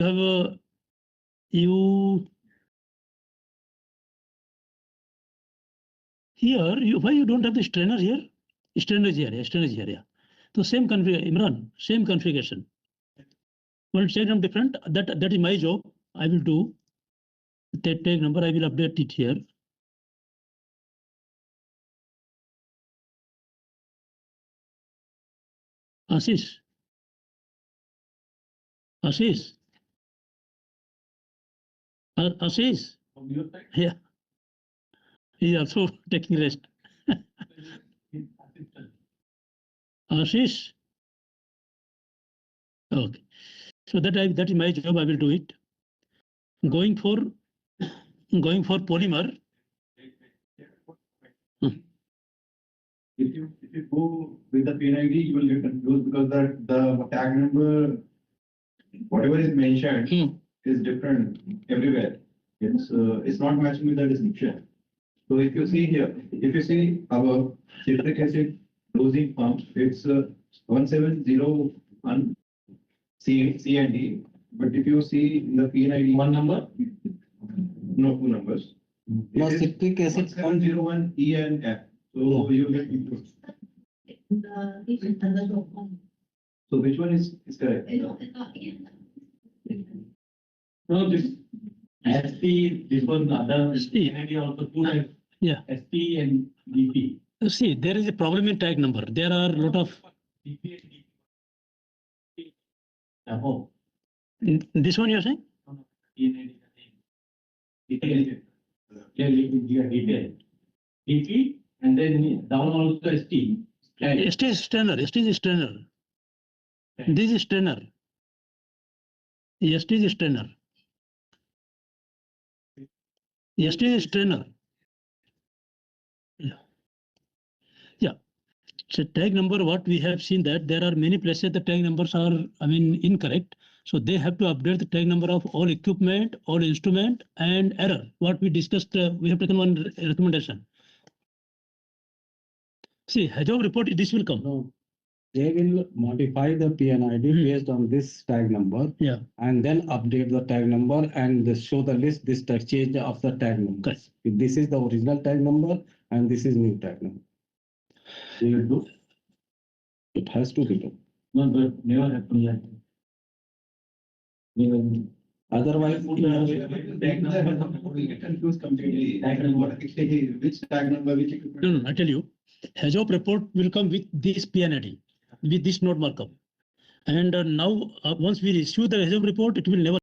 have you here, why you don't have the strainer here? Strainer is here, strainer is here, yeah. So same configuration, Imran, same configuration. Well, check them different. That is my job. I will do. Tag number, I will update it here. Ashish. Ashish. Ashish. Yeah. He is also taking rest. Ashish. Okay. So that is my job. I will do it. Going for polymer. If you go with the PNID, you will get confused because the tag number, whatever is mentioned, is different everywhere. It's not matching with the description. So if you see here, if you see our citric acid dosing pump, it's 1701 C and D. But if you see in the PNID, one number, no, two numbers. No, citric acid 1701 E and F. So you get confused. So which one is correct? No, this SP, this one other SP. PNID also two types. Yeah. SP and DP. See, there is a problem in tag number. There are a lot of. DP and DP. Oh. This one you're saying? PNID. Detail. Yeah, detail. DP and then down also ST. ST is strainer. ST is strainer. This is strainer. ST is strainer. ST is strainer. Yeah. So tag number, what we have seen that there are many places the tag numbers are, incorrect. So they have to update the tag number of all equipment, all instrument, and error. What we discussed, we have taken one recommendation. See, HAZOP report, this will come. No, they will modify the PNID based on this tag number. Yeah. And then update the tag number and show the list, this tag change of the tag number. Correct. If this is the original tag number and this is new tag number. They will do. It has to be done. No, but never happened like that. Otherwise, Tag number will get confused completely. Tag number, which tag number, which equipment? No, I tell you, HAZOP report will come with this PNID, with this node markup. And now, once we issue the HAZOP report, it will never